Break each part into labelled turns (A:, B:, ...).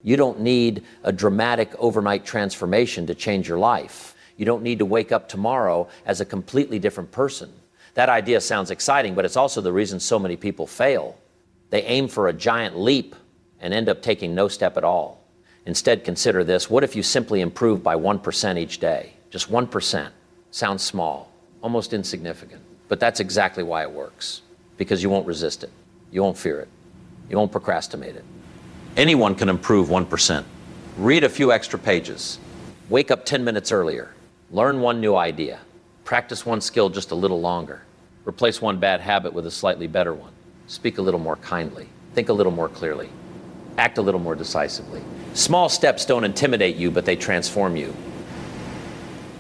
A: You don't need a dramatic overnight transformation to change your life. You don't need to wake up tomorrow as a completely different person. That idea sounds exciting, but it's also the reason so many people fail. They aim for a giant leap and end up taking no step at all. Instead, consider this. What if you simply improve by 1% each day? Just 1%. Sounds small, almost insignificant. But that's exactly why it works. Because you won't resist it. You won't fear it. You won't procrastinate it. Anyone can improve 1%. Read a few extra pages. Wake up 10 minutes earlier. Learn one new idea. Practice one skill just a little longer. Replace one bad habit with a slightly better one. Speak a little more kindly. Think a little more clearly. Act a little more decisively. Small steps don't intimidate you, but they transform you.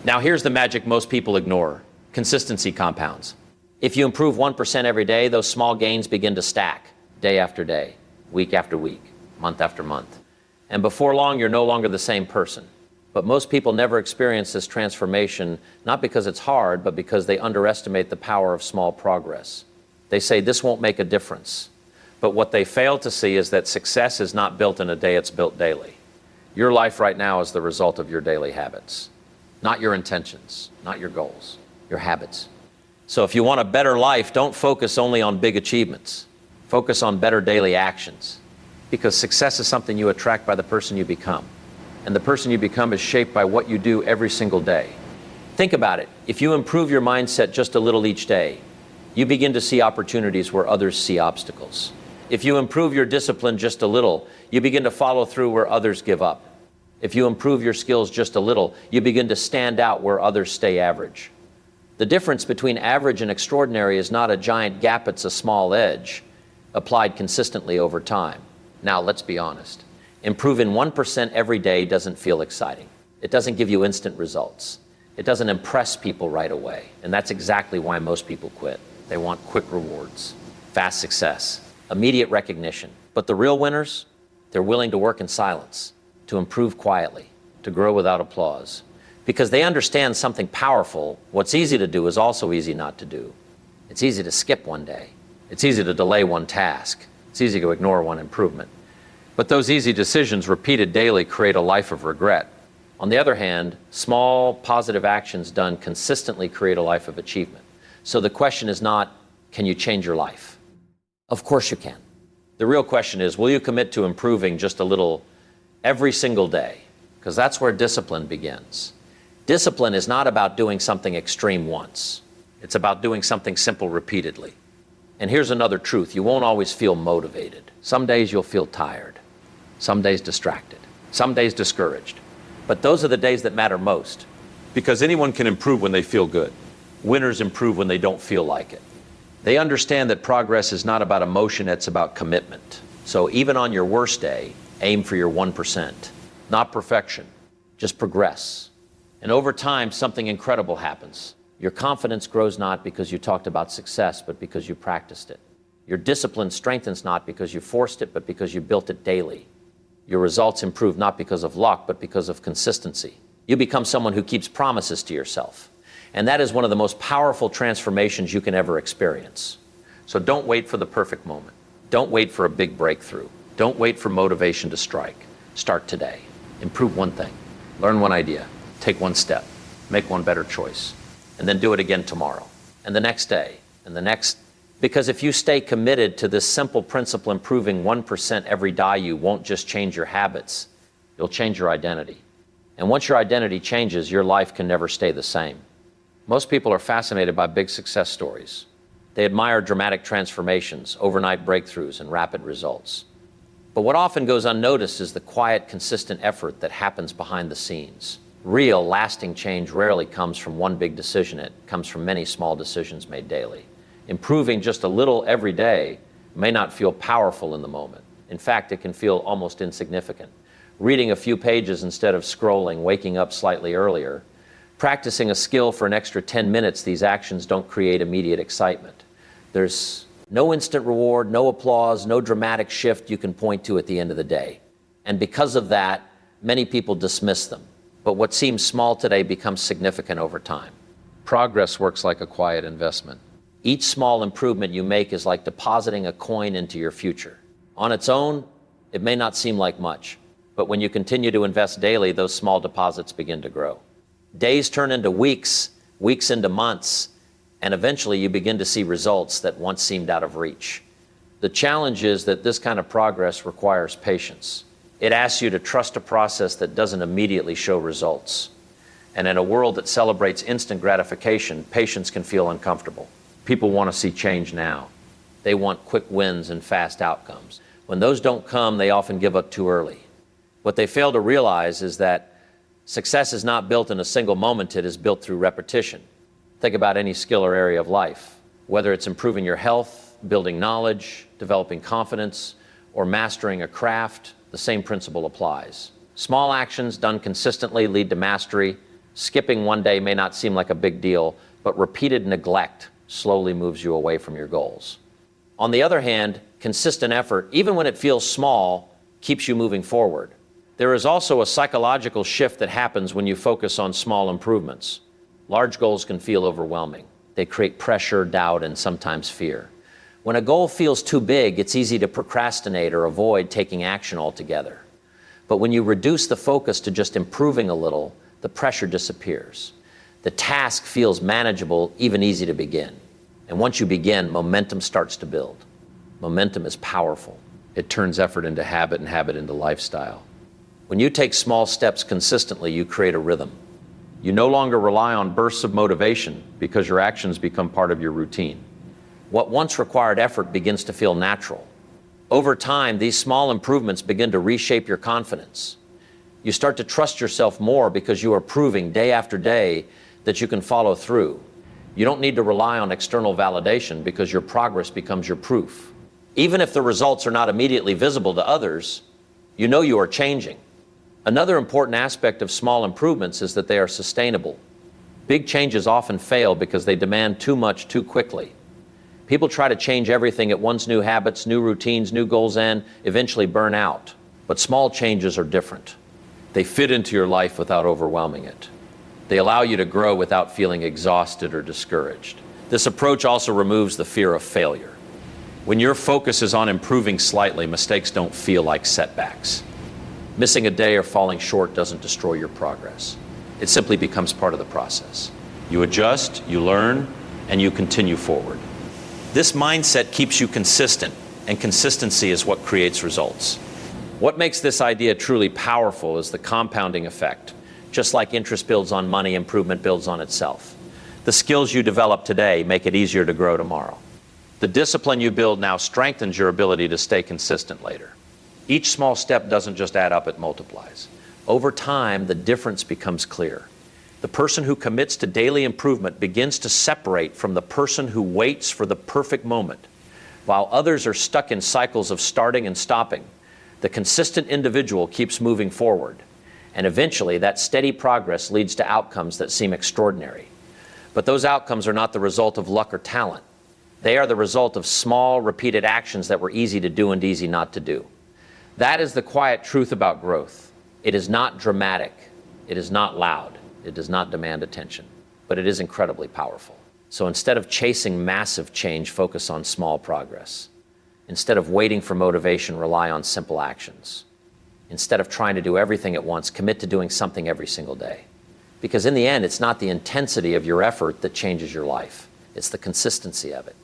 A: Now here's the magic most people ignore. Consistency compounds. If you improve 1% every day, those small gains begin to stack, day after day, week after week, month after month. And before long, you're no longer the same person. But most people never experience this transformation, not because it's hard, but because they underestimate the power of small progress. They say this won't make a difference. But what they fail to see is that success is not built in a day, it's built daily. Your life right now is the result of your daily habits. Not your intentions, not your goals, your habits. So if you want a better life, don't focus only on big achievements. Focus on better daily actions. Because success is something you attract by the person you become. And the person you become is shaped by what you do every single day. Think about it. If you improve your mindset just a little each day, you begin to see opportunities where others see obstacles. If you improve your discipline just a little, you begin to follow through where others give up. If you improve your skills just a little, you begin to stand out where others stay average. The difference between average and extraordinary is not a giant gap, it's a small edge, applied consistently over time. Now, let's be honest. Improving 1% every day doesn't feel exciting. It doesn't give you instant results. It doesn't impress people right away. And that's exactly why most people quit. They want quick rewards, fast success, immediate recognition. But the real winners, they're willing to work in silence, to improve quietly, to grow without applause. Because they understand something powerful. What's easy to do is also easy not to do. It's easy to skip one day. It's easy to delay one task. It's easy to ignore one improvement. But those easy decisions repeated daily create a life of regret. On the other hand, small positive actions done consistently create a life of achievement. So the question is not, can you change your life? Of course you can. The real question is, will you commit to improving just a little every single day? Because that's where discipline begins. Discipline is not about doing something extreme once. It's about doing something simple repeatedly. And here's another truth. You won't always feel motivated. Some days you'll feel tired. Some days distracted. Some days discouraged. But those are the days that matter most. Because anyone can improve when they feel good. Winners improve when they don't feel like it. They understand that progress is not about emotion, it's about commitment. So even on your worst day, aim for your 1%. Not perfection, just progress. And over time, something incredible happens. Your confidence grows not because you talked about success, but because you practiced it. Your discipline strengthens not because you forced it, but because you built it daily. Your results improve not because of luck, but because of consistency. You become someone who keeps promises to yourself. And that is one of the most powerful transformations you can ever experience. So don't wait for the perfect moment. Don't wait for a big breakthrough. Don't wait for motivation to strike. Start today. Improve one thing. Learn one idea. Take one step. Make one better choice. And then do it again tomorrow. And the next day. And the next. Because if you stay committed to this simple principle, improving 1% every day, you won't just change your habits. You'll change your identity. And once your identity changes, your life can never stay the same. Most people are fascinated by big success stories. They admire dramatic transformations, overnight breakthroughs, and rapid results. But what often goes unnoticed is the quiet, consistent effort that happens behind the scenes. Real, lasting change rarely comes from one big decision. It comes from many small decisions made daily. Improving just a little every day may not feel powerful in the moment. In fact, it can feel almost insignificant. Reading a few pages instead of scrolling, waking up slightly earlier, practicing a skill for an extra 10 minutes, these actions don't create immediate excitement. There's no instant reward, no applause, no dramatic shift you can point to at the end of the day. And because of that, many people dismiss them. But what seems small today becomes significant over time. Progress works like a quiet investment. Each small improvement you make is like depositing a coin into your future. On its own, it may not seem like much, But when you continue to invest daily, those small deposits begin to grow. Days turn into weeks, weeks into months, and eventually you begin to see results that once seemed out of reach. The challenge is that this kind of progress requires patience. It asks you to trust a process that doesn't immediately show results. And in a world that celebrates instant gratification, patience can feel uncomfortable. People want to see change now. They want quick wins and fast outcomes. When those don't come, they often give up too early. What they fail to realize is that success is not built in a single moment, it is built through repetition. Think about any skill or area of life. Whether it's improving your health, building knowledge, developing confidence, or mastering a craft, the same principle applies. Small actions done consistently lead to mastery. Skipping one day may not seem like a big deal, but repeated neglect slowly moves you away from your goals. On the other hand, consistent effort, even when it feels small, keeps you moving forward. There is also a psychological shift that happens when you focus on small improvements. Large goals can feel overwhelming. They create pressure, doubt, and sometimes fear. When a goal feels too big, it's easy to procrastinate or avoid taking action altogether. But when you reduce the focus to just improving a little, the pressure disappears. The task feels manageable, even easy to begin. And once you begin, momentum starts to build. Momentum is powerful. It turns effort into habit and habit into lifestyle. When you take small steps consistently, you create a rhythm. You no longer rely on bursts of motivation because your actions become part of your routine. What once required effort begins to feel natural. Over time, these small improvements begin to reshape your confidence. You start to trust yourself more because you are proving day after day that you can follow through. You don't need to rely on external validation because your progress becomes your proof. Even if the results are not immediately visible to others, you know you are changing. Another important aspect of small improvements is that they are sustainable. Big changes often fail because they demand too much too quickly. People try to change everything at once: new habits, new routines, new goals, and eventually burn out. But small changes are different. They fit into your life without overwhelming it. They allow you to grow without feeling exhausted or discouraged. This approach also removes the fear of failure. When your focus is on improving slightly, mistakes don't feel like setbacks. Missing a day or falling short doesn't destroy your progress. It simply becomes part of the process. You adjust, you learn, and you continue forward. This mindset keeps you consistent, and consistency is what creates results. What makes this idea truly powerful is the compounding effect. Just like interest builds on money, improvement builds on itself. The skills you develop today make it easier to grow tomorrow. The discipline you build now strengthens your ability to stay consistent later. Each small step doesn't just add up, it multiplies. Over time, the difference becomes clear. The person who commits to daily improvement begins to separate from the person who waits for the perfect moment. While others are stuck in cycles of starting and stopping, the consistent individual keeps moving forward. And eventually, that steady progress leads to outcomes that seem extraordinary. But those outcomes are not the result of luck or talent. They are the result of small, repeated actions that were easy to do and easy not to do. That is the quiet truth about growth. It is not dramatic. It is not loud. It does not demand attention. But it is incredibly powerful. So instead of chasing massive change, focus on small progress. Instead of waiting for motivation, rely on simple actions. Instead of trying to do everything at once, commit to doing something every single day. Because in the end, it's not the intensity of your effort that changes your life. It's the consistency of it.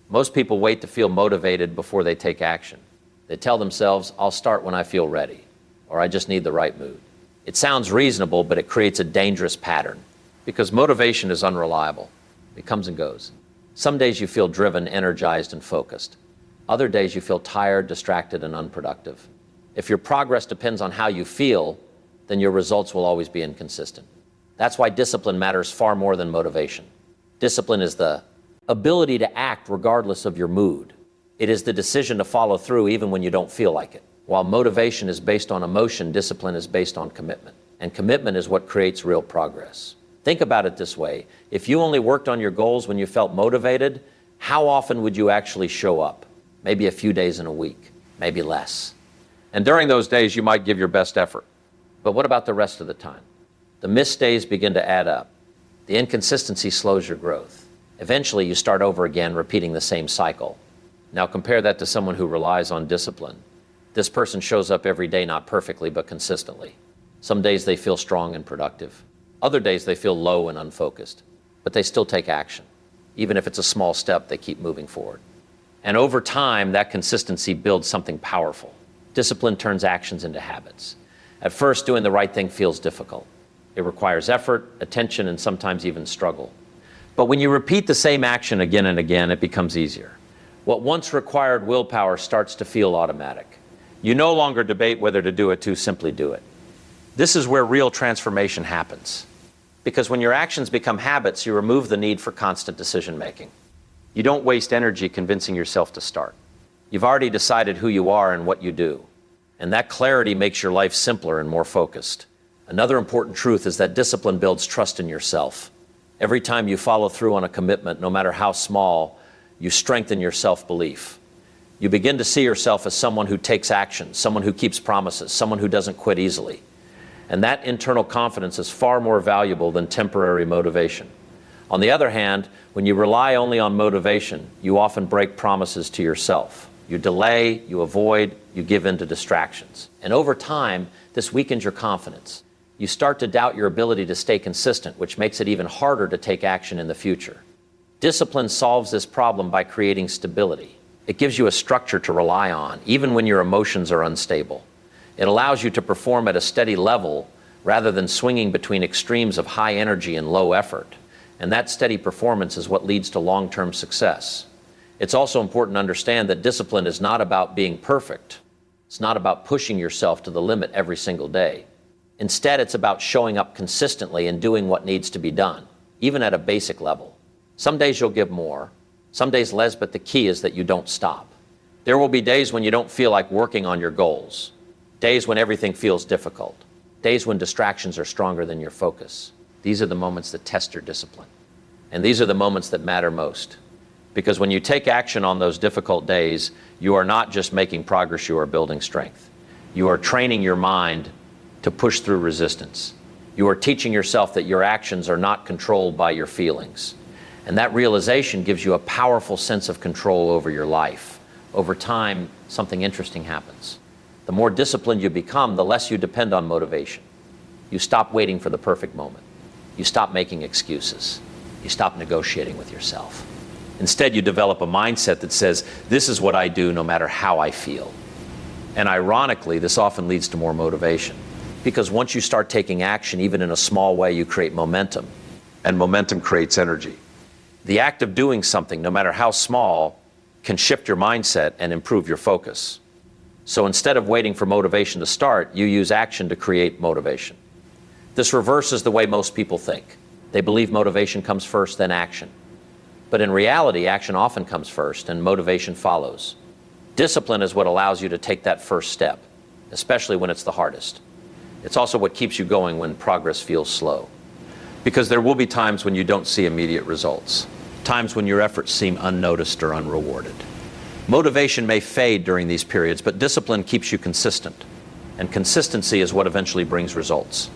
A: Most people wait to feel motivated before they take action. They tell themselves, I'll start when I feel ready, or I just need the right mood. It sounds reasonable, but it creates a dangerous pattern because motivation is unreliable. It comes and goes. Some days you feel driven, energized, and focused. Other days you feel tired, distracted, and unproductive. If your progress depends on how you feel, then your results will always be inconsistent. That's why discipline matters far more than motivation. Discipline is the ability to act regardless of your mood. It is the decision to follow through even when you don't feel like it. While motivation is based on emotion, discipline is based on commitment. And commitment is what creates real progress. Think about it this way. If you only worked on your goals when you felt motivated, how often would you actually show up? Maybe a few days in a week, maybe less. And during those days, you might give your best effort. But what about the rest of the time? The missed days begin to add up. The inconsistency slows your growth. Eventually, you start over again, repeating the same cycle. Now compare that to someone who relies on discipline. This person shows up every day, not perfectly, but consistently. Some days they feel strong and productive. Other days they feel low and unfocused, but they still take action. Even if it's a small step, they keep moving forward. And over time, that consistency builds something powerful. Discipline turns actions into habits. At first, doing the right thing feels difficult. It requires effort, attention, and sometimes even struggle. But when you repeat the same action again and again, it becomes easier. What once required willpower starts to feel automatic. You no longer debate whether to do it, to simply do it. This is where real transformation happens. Because when your actions become habits, you remove the need for constant decision making. You don't waste energy convincing yourself to start. You've already decided who you are and what you do. And that clarity makes your life simpler and more focused. Another important truth is that discipline builds trust in yourself. Every time you follow through on a commitment, no matter how small, you strengthen your self-belief. You begin to see yourself as someone who takes action, someone who keeps promises, someone who doesn't quit easily. And that internal confidence is far more valuable than temporary motivation. On the other hand, when you rely only on motivation, you often break promises to yourself. You delay, you avoid, you give in to distractions. And over time, this weakens your confidence. You start to doubt your ability to stay consistent, which makes it even harder to take action in the future. Discipline solves this problem by creating stability. It gives you a structure to rely on, even when your emotions are unstable. It allows you to perform at a steady level rather than swinging between extremes of high energy and low effort. And that steady performance is what leads to long-term success. It's also important to understand that discipline is not about being perfect. It's not about pushing yourself to the limit every single day. Instead, it's about showing up consistently and doing what needs to be done, even at a basic level. Some days you'll give more, some days less, but the key is that you don't stop. There will be days when you don't feel like working on your goals, days when everything feels difficult, days when distractions are stronger than your focus. These are the moments that test your discipline. And these are the moments that matter most. Because when you take action on those difficult days, you are not just making progress, you are building strength. You are training your mind to push through resistance. You are teaching yourself that your actions are not controlled by your feelings. And that realization gives you a powerful sense of control over your life. Over time, something interesting happens. The more disciplined you become, the less you depend on motivation. You stop waiting for the perfect moment. You stop making excuses. You stop negotiating with yourself. Instead, you develop a mindset that says, this is what I do no matter how I feel. And ironically, this often leads to more motivation. Because once you start taking action, even in a small way, you create momentum. And momentum creates energy. The act of doing something, no matter how small, can shift your mindset and improve your focus. So instead of waiting for motivation to start, you use action to create motivation. This reverses the way most people think. They believe motivation comes first, then action. But in reality, action often comes first and motivation follows. Discipline is what allows you to take that first step, especially when it's the hardest. It's also what keeps you going when progress feels slow. Because there will be times when you don't see immediate results. Times when your efforts seem unnoticed or unrewarded. Motivation may fade during these periods, but discipline keeps you consistent. And consistency is what eventually brings results.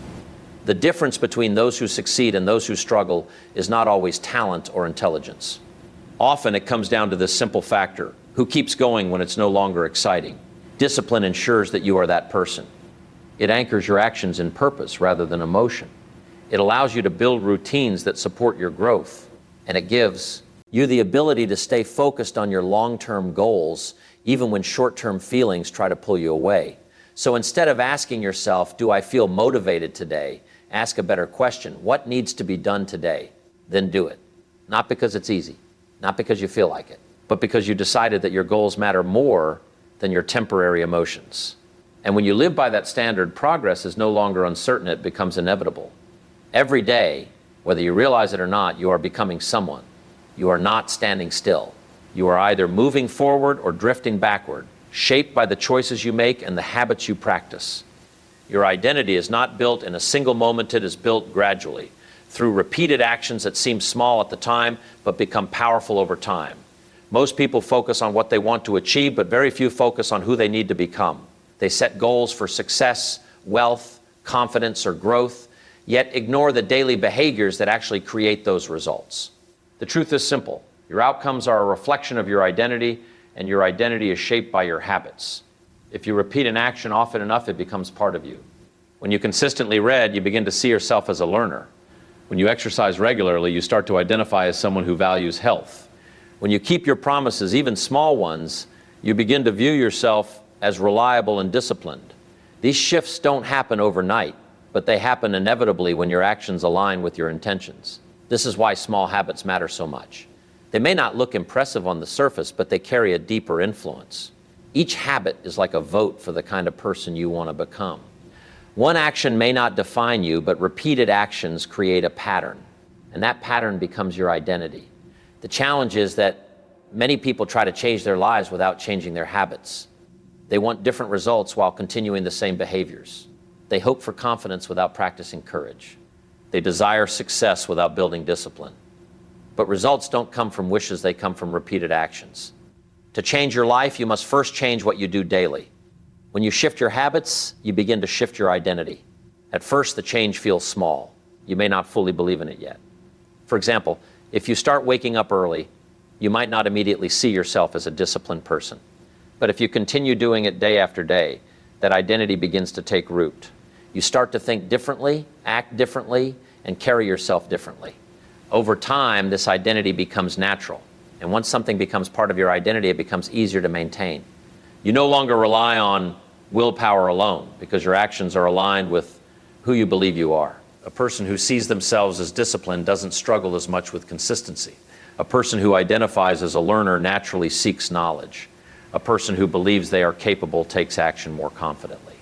A: The difference between those who succeed and those who struggle is not always talent or intelligence. Often it comes down to this simple factor: who keeps going when it's no longer exciting. Discipline ensures that you are that person. It anchors your actions in purpose rather than emotion. It allows you to build routines that support your growth. And it gives you the ability to stay focused on your long-term goals, even when short-term feelings try to pull you away. So instead of asking yourself, do I feel motivated today? Ask a better question: what needs to be done today? Then do it. Not because it's easy, not because you feel like it, but because you decided that your goals matter more than your temporary emotions. And when you live by that standard, progress is no longer uncertain, it becomes inevitable. Every day, whether you realize it or not, you are becoming someone. You are not standing still. You are either moving forward or drifting backward, shaped by the choices you make and the habits you practice. Your identity is not built in a single moment, it is built gradually, through repeated actions that seem small at the time, but become powerful over time. Most people focus on what they want to achieve, but very few focus on who they need to become. They set goals for success, wealth, confidence, or growth, yet ignore the daily behaviors that actually create those results. The truth is simple. Your outcomes are a reflection of your identity, and your identity is shaped by your habits. If you repeat an action often enough, it becomes part of you. When you consistently read, you begin to see yourself as a learner. When you exercise regularly, you start to identify as someone who values health. When you keep your promises, even small ones, you begin to view yourself as reliable and disciplined. These shifts don't happen overnight, but they happen inevitably when your actions align with your intentions. This is why small habits matter so much. They may not look impressive on the surface, but they carry a deeper influence. Each habit is like a vote for the kind of person you want to become. One action may not define you, but repeated actions create a pattern, and that pattern becomes your identity. The challenge is that many people try to change their lives without changing their habits. They want different results while continuing the same behaviors. They hope for confidence without practicing courage. They desire success without building discipline. But results don't come from wishes, they come from repeated actions. To change your life, you must first change what you do daily. When you shift your habits, you begin to shift your identity. At first, the change feels small. You may not fully believe in it yet. For example, if you start waking up early, you might not immediately see yourself as a disciplined person. But if you continue doing it day after day, that identity begins to take root. You start to think differently, act differently, and carry yourself differently. Over time, this identity becomes natural. And once something becomes part of your identity, it becomes easier to maintain. You no longer rely on willpower alone because your actions are aligned with who you believe you are. A person who sees themselves as disciplined doesn't struggle as much with consistency. A person who identifies as a learner naturally seeks knowledge. A person who believes they are capable takes action more confidently.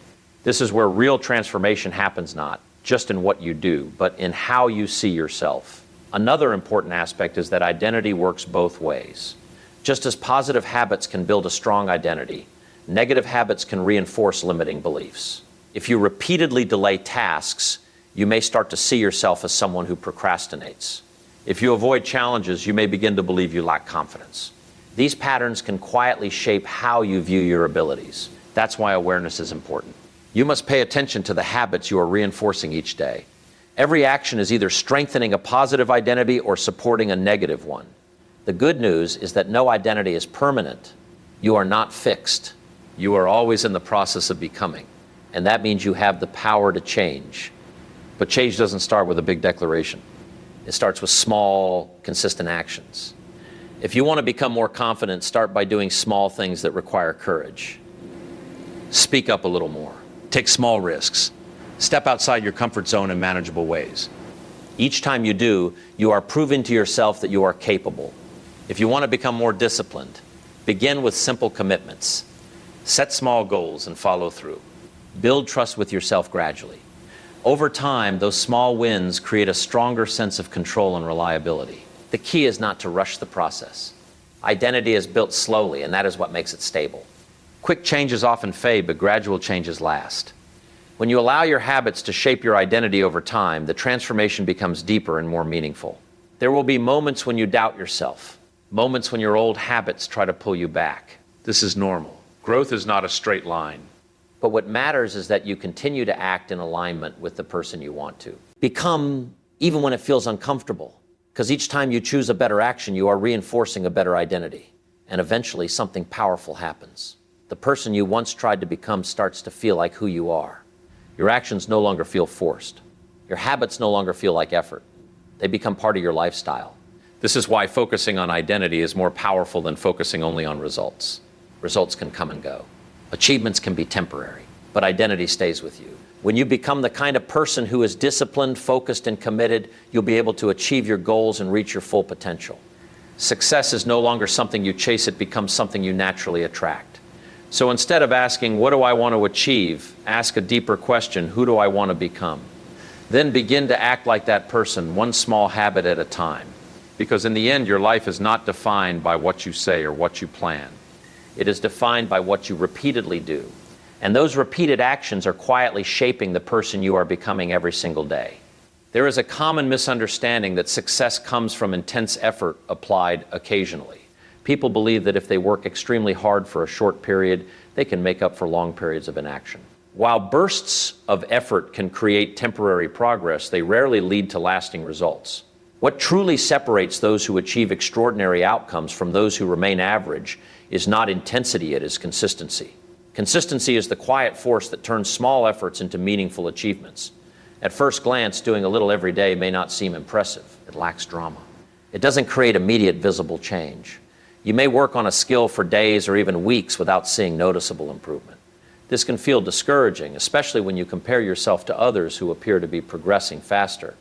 A: This is where real transformation happens, not just in what you do, but in how you see yourself. Another important aspect is that identity works both ways. Just as positive habits can build a strong identity, negative habits can reinforce limiting beliefs. If you repeatedly delay tasks, you may start to see yourself as someone who procrastinates. If you avoid challenges, you may begin to believe you lack confidence. These patterns can quietly shape how you view your abilities. That's why awareness is important. You must pay attention to the habits you are reinforcing each day. Every action is either strengthening a positive identity or supporting a negative one. The good news is that no identity is permanent. You are not fixed. You are always in the process of becoming. And that means you have the power to change. But change doesn't start with a big declaration. It starts with small, consistent actions. If you want to become more confident, start by doing small things that require courage. Speak up a little more. Take small risks. Step outside your comfort zone in manageable ways. Each time you do, you are proving to yourself that you are capable. If you want to become more disciplined, begin with simple commitments. Set small goals and follow through. Build trust with yourself gradually. Over time, those small wins create a stronger sense of control and reliability. The key is not to rush the process. Identity is built slowly, and that is what makes it stable. Quick changes often fade, but gradual changes last. When you allow your habits to shape your identity over time, the transformation becomes deeper and more meaningful. There will be moments when you doubt yourself, moments when your old habits try to pull you back. This is normal. Growth is not a straight line. But what matters is that you continue to act in alignment with the person you want to become, even when it feels uncomfortable. Because each time you choose a better action, you are reinforcing a better identity. And eventually something powerful happens. The person you once tried to become starts to feel like who you are. Your actions no longer feel forced. Your habits no longer feel like effort. They become part of your lifestyle. This is why focusing on identity is more powerful than focusing only on results. Results can come and go. Achievements can be temporary, but identity stays with you. When you become the kind of person who is disciplined, focused, and committed, you'll be able to achieve your goals and reach your full potential. Success is no longer something you chase, it becomes something you naturally attract. So instead of asking, what do I want to achieve? Ask a deeper question, who do I want to become? Then begin to act like that person, one small habit at a time. Because in the end, your life is not defined by what you say or what you plan. It is defined by what you repeatedly do. And those repeated actions are quietly shaping the person you are becoming every single day. There is a common misunderstanding that success comes from intense effort applied occasionally. People believe that if they work extremely hard for a short period, they can make up for long periods of inaction. While bursts of effort can create temporary progress, they rarely lead to lasting results. What truly separates those who achieve extraordinary outcomes from those who remain average is not intensity, it is consistency. Consistency is the quiet force that turns small efforts into meaningful achievements. At first glance, doing a little every day may not seem impressive. It lacks drama. It doesn't create immediate visible change. You may work on a skill for days or even weeks without seeing noticeable improvement. This can feel discouraging, especially when you compare yourself to others who appear to be progressing faster.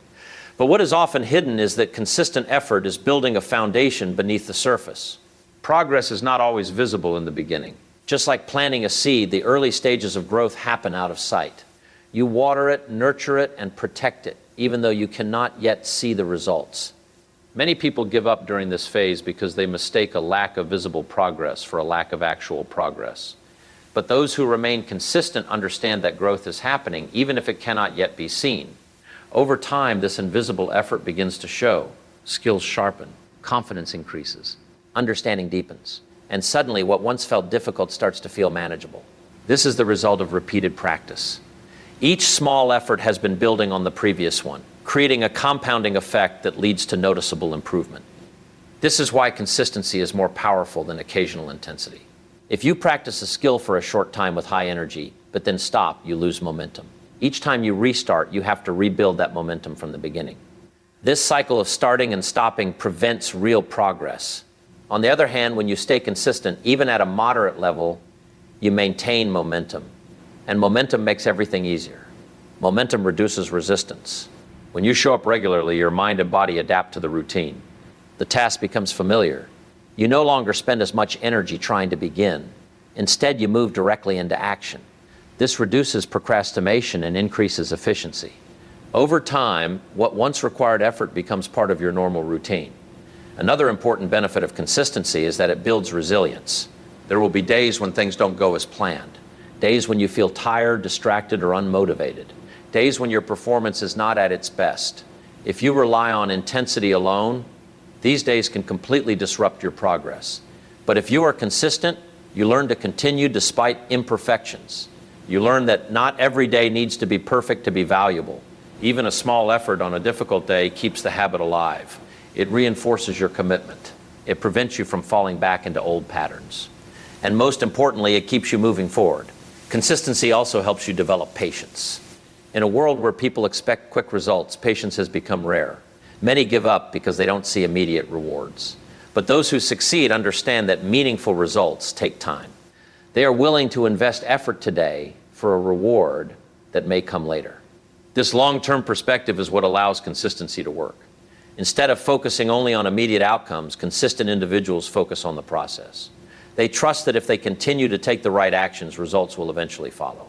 A: But what is often hidden is that consistent effort is building a foundation beneath the surface. Progress is not always visible in the beginning. Just like planting a seed, the early stages of growth happen out of sight. You water it, nurture it, and protect it, even though you cannot yet see the results. Many people give up during this phase because they mistake a lack of visible progress for a lack of actual progress. But those who remain consistent understand that growth is happening, even if it cannot yet be seen. Over time, this invisible effort begins to show. Skills sharpen, confidence increases, understanding deepens, and suddenly what once felt difficult starts to feel manageable. This is the result of repeated practice. Each small effort has been building on the previous one, creating a compounding effect that leads to noticeable improvement. This is why consistency is more powerful than occasional intensity. If you practice a skill for a short time with high energy, but then stop, you lose momentum. Each time you restart, you have to rebuild that momentum from the beginning. This cycle of starting and stopping prevents real progress. On the other hand, when you stay consistent, even at a moderate level, you maintain momentum. And momentum makes everything easier. Momentum reduces resistance. When you show up regularly, your mind and body adapt to the routine. The task becomes familiar. You no longer spend as much energy trying to begin. Instead, you move directly into action. This reduces procrastination and increases efficiency. Over time, what once required effort becomes part of your normal routine. Another important benefit of consistency is that it builds resilience. There will be days when things don't go as planned. Days when you feel tired, distracted, or unmotivated. Days when your performance is not at its best. If you rely on intensity alone, these days can completely disrupt your progress. But if you are consistent, you learn to continue despite imperfections. You learn that not every day needs to be perfect to be valuable. Even a small effort on a difficult day keeps the habit alive. It reinforces your commitment. It prevents you from falling back into old patterns. And most importantly, it keeps you moving forward. Consistency also helps you develop patience. In a world where people expect quick results, patience has become rare. Many give up because they don't see immediate rewards. But those who succeed understand that meaningful results take time. They are willing to invest effort today for a reward that may come later. This long-term perspective is what allows consistency to work. Instead of focusing only on immediate outcomes, consistent individuals focus on the process. They trust that if they continue to take the right actions, results will eventually follow.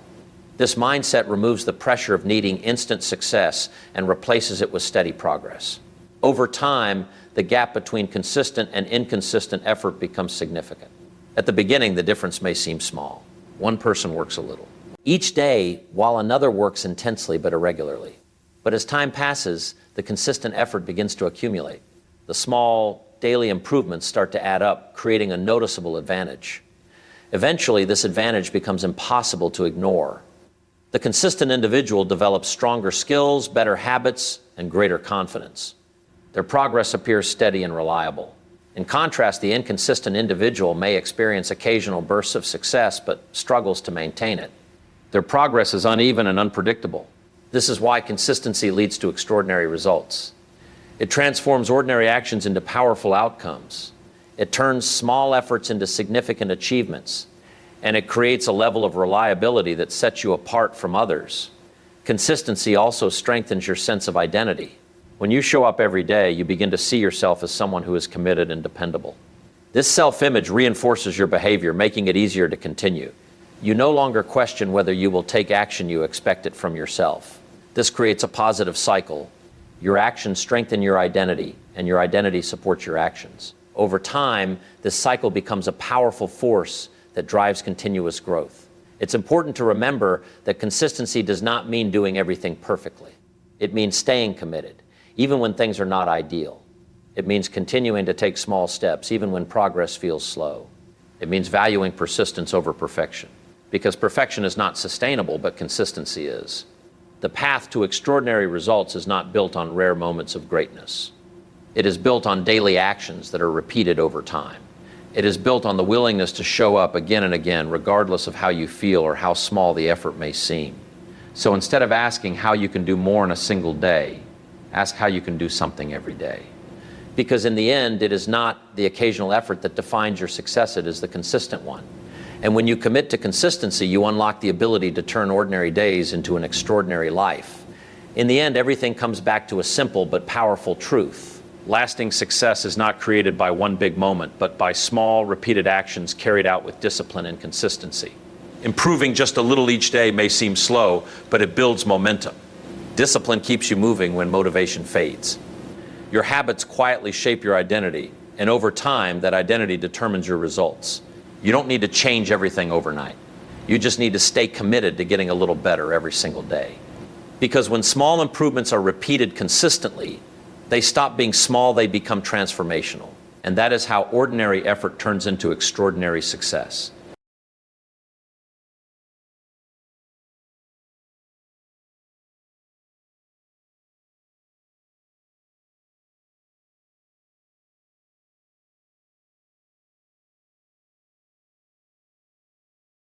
A: This mindset removes the pressure of needing instant success and replaces it with steady progress. Over time, the gap between consistent and inconsistent effort becomes significant. At the beginning, the difference may seem small. One person works a little each day, while another works intensely but irregularly. But as time passes, the consistent effort begins to accumulate. The small daily improvements start to add up, creating a noticeable advantage. Eventually, this advantage becomes impossible to ignore. The consistent individual develops stronger skills, better habits, and greater confidence. Their progress appears steady and reliable. In contrast, the inconsistent individual may experience occasional bursts of success but struggles to maintain it. Their progress is uneven and unpredictable. This is why consistency leads to extraordinary results. It transforms ordinary actions into powerful outcomes. It turns small efforts into significant achievements. And it creates a level of reliability that sets you apart from others. Consistency also strengthens your sense of identity. When you show up every day, you begin to see yourself as someone who is committed and dependable. This self-image reinforces your behavior, making it easier to continue. You no longer question whether you will take action you expect it from yourself. This creates a positive cycle. Your actions strengthen your identity, and your identity supports your actions. Over time, this cycle becomes a powerful force that drives continuous growth. It's important to remember that consistency does not mean doing everything perfectly. It means staying committed, even when things are not ideal. It means continuing to take small steps, even when progress feels slow. It means valuing persistence over perfection, because perfection is not sustainable, but consistency is. The path to extraordinary results is not built on rare moments of greatness. It is built on daily actions that are repeated over time. It is built on the willingness to show up again and again, regardless of how you feel or how small the effort may seem. So instead of asking how you can do more in a single day, ask how you can do something every day. Because in the end, it is not the occasional effort that defines your success, it is the consistent one. And when you commit to consistency, you unlock the ability to turn ordinary days into an extraordinary life. In the end, everything comes back to a simple but powerful truth. Lasting success is not created by one big moment, but by small, repeated actions carried out with discipline and consistency. Improving just a little each day may seem slow, but it builds momentum. Discipline keeps you moving when motivation fades. Your habits quietly shape your identity, and over time, that identity determines your results. You don't need to change everything overnight. You just need to stay committed to getting a little better every single day. Because when small improvements are repeated consistently, they stop being small, they become transformational. And that is how ordinary effort turns into extraordinary success.